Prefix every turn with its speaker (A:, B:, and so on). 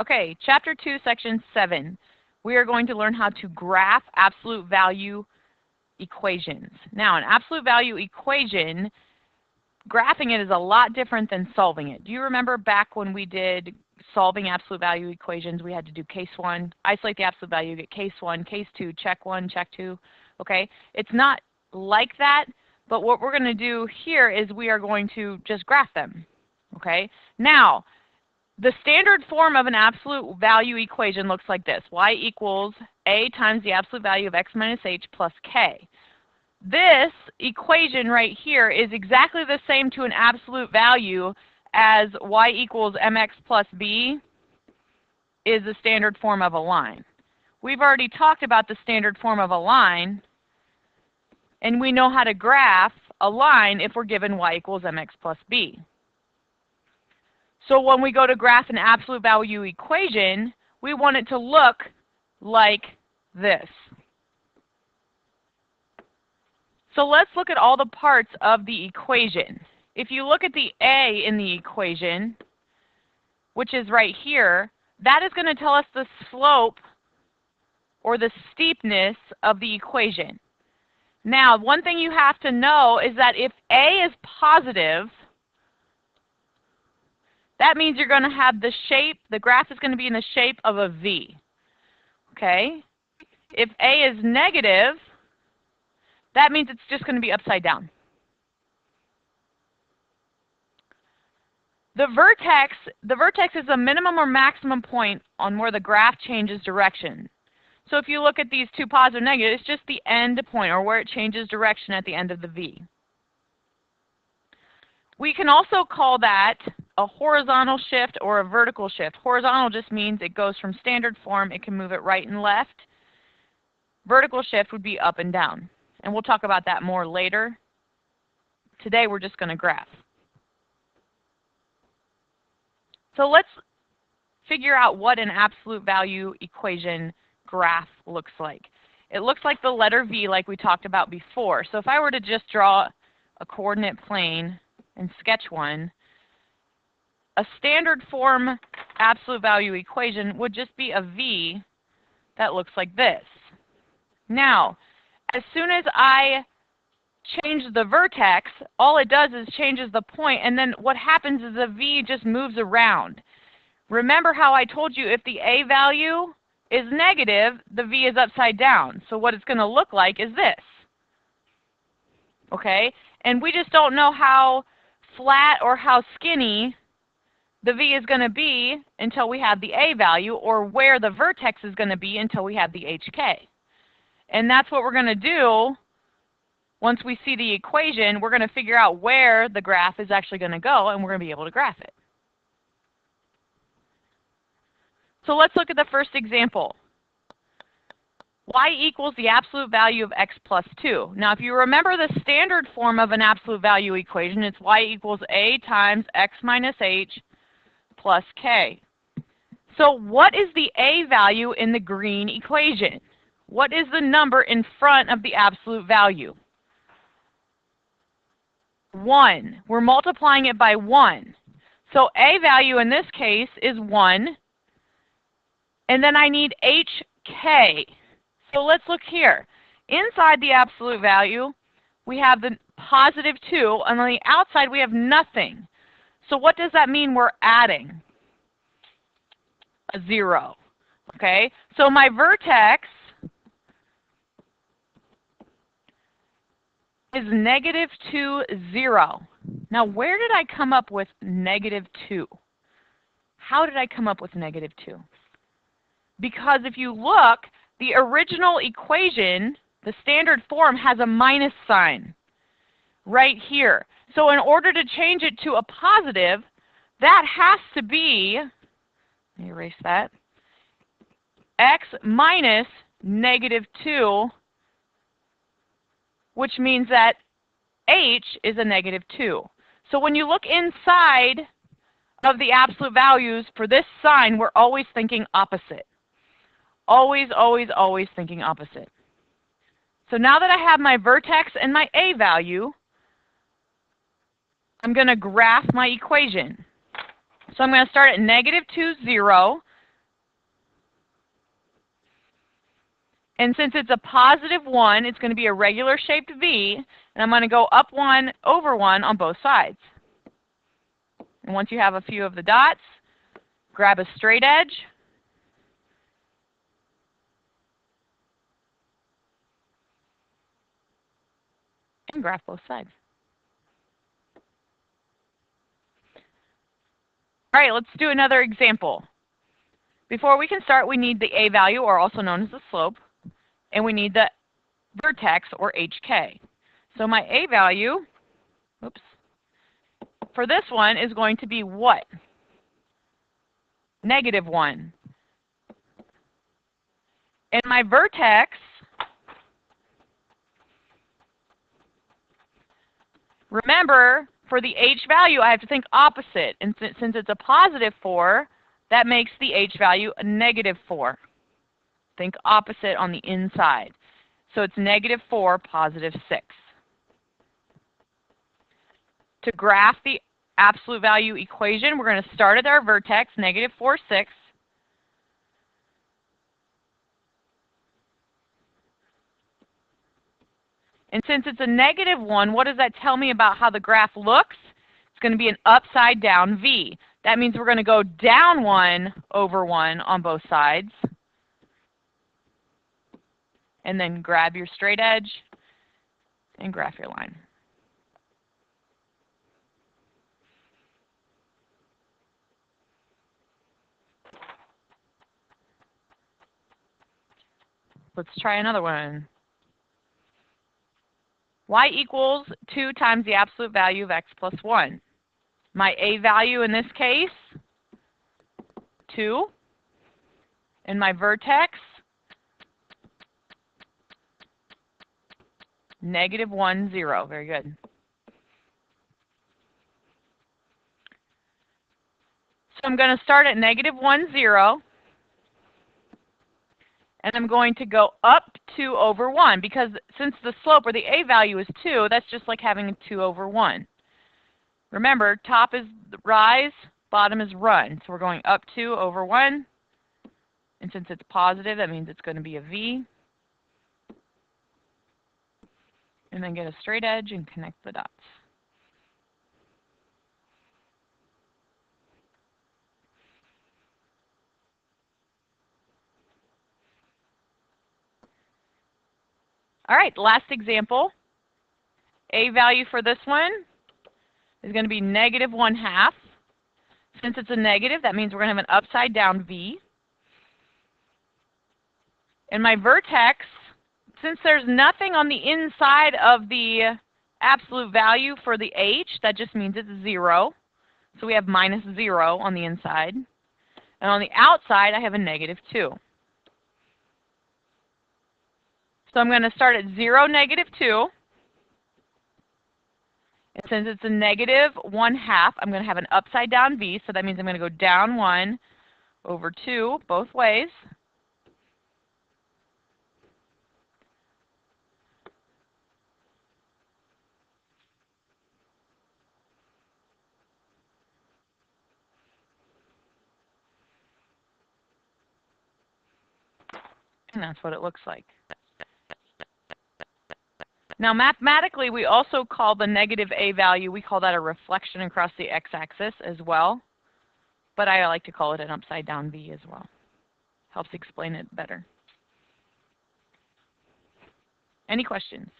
A: Okay, Chapter 2, Section 7. We are going to learn how to graph absolute value equations. Now, an absolute value equation, graphing it is a lot different than solving it. Do you remember back when we did solving absolute value equations, we had to do case 1, isolate the absolute value, get case 1, case 2, check 1, check 2, okay? It's not like that, but what we're going to do here is we are going to just graph them, okay? Now, the standard form of an absolute value equation looks like this. Y equals A times the absolute value of x minus h plus k. This equation right here is exactly the same to an absolute value as y equals mx plus b is the standard form of a line. We've already talked about the standard form of a line, and we know how to graph a line if we're given y equals mx plus b. So when we go to graph an absolute value equation, we want it to look like this. So let's look at all the parts of the equation. If you look at the a in the equation, which is right here, that is going to tell us the slope or the steepness of the equation. Now, one thing you have to know is that if a is positive, that means you're going to have the shape, the graph is going to be in the shape of a V. Okay? If A is negative, that means it's just going to be upside down. The vertex is the minimum or maximum point on where the graph changes direction. So if you look at these two positive and negative, it's just the end point or where it changes direction at the end of the V. We can also call that a horizontal shift or a vertical shift. Horizontal just means it goes from standard form, it can move it right and left. Vertical shift would be up and down. And we'll talk about that more later. Today we're just going to graph. So let's figure out what an absolute value equation graph looks like. It looks like the letter V like we talked about before. So if I were to just draw a coordinate plane and sketch one, a standard form absolute value equation would just be a V that looks like this. Now, as soon as I change the vertex, all it does is changes the point, and then what happens is the V just moves around. Remember how I told you if the A value is negative, the V is upside down. So what it's going to look like is this. Okay? And we just don't know how flat or how skinny the V is going to be until we have the A value, or where the vertex is going to be until we have the HK. And that's what we're going to do. Once we see the equation, we're going to figure out where the graph is actually going to go, and we're going to be able to graph it. So let's look at the first example. Y equals the absolute value of x plus 2. Now, if you remember the standard form of an absolute value equation, it's y equals a times x minus h plus k. So what is the a value in the green equation? What is the number in front of the absolute value? 1. We're multiplying it by 1. So a value in this case is 1. And then I need hk. So let's look here. Inside the absolute value, we have the positive 2, and on the outside we have nothing. So what does that mean we're adding? A 0. Okay? So my vertex is negative 2, 0. Now, where did I come up with negative 2? How did I come up with negative 2? Because if you look, the original equation, the standard form, has a minus sign right here. So in order to change it to a positive, that has to be, let me erase that, x minus negative 2, which means that h is a negative 2. So when you look inside of the absolute values for this sign, we're always thinking opposite. Always, always, always thinking opposite. So now that I have my vertex and my a value, I'm going to graph my equation. So I'm going to start at negative 2, 0. And since it's a positive 1, it's going to be a regular shaped V, and I'm going to go up 1 over 1 on both sides. And once you have a few of the dots, grab a straight edge, and graph both sides. All right, let's do another example. Before we can start, we need the A value, or also known as the slope, and we need the vertex, or HK. So my A value, oops, for this one is going to be what? -1. And my vertex, remember, for the H value, I have to think opposite. And since it's a +4, that makes the H value a -4. Think opposite on the inside. So it's -4, +6. To graph the absolute value equation, we're going to start at our vertex, -4, 6. And since it's a -1, what does that tell me about how the graph looks? It's going to be an upside down V. That means we're going to go down 1 over 1 on both sides. And then grab your straight edge and graph your line. Let's try another one. Y equals 2 times the absolute value of x plus 1. My A value in this case, 2. And my vertex, -1, 0. Very good. So I'm going to start at -1, 0. And I'm going to go up 2 over 1, because since the slope, or the A value, is 2, that's just like having a 2 over 1. Remember, top is rise, bottom is run. So we're going up 2 over 1. And since it's positive, that means it's going to be a V. And then get a straight edge and connect the dots. All right, last example. A value for this one is going to be -1/2. Since it's a negative, that means we're going to have an upside down V. And my vertex, since there's nothing on the inside of the absolute value for the H, that just means it's 0. So we have -0 on the inside. And on the outside, I have a -2. So I'm going to start at 0, -2. And since it's a -1/2, I'm going to have an upside down V. So that means I'm going to go down 1 over 2 both ways. And that's what it looks like. Now, mathematically, we also call the -A value, we call that a reflection across the x-axis as well. But I like to call it an upside down V as well. Helps explain it better. Any questions?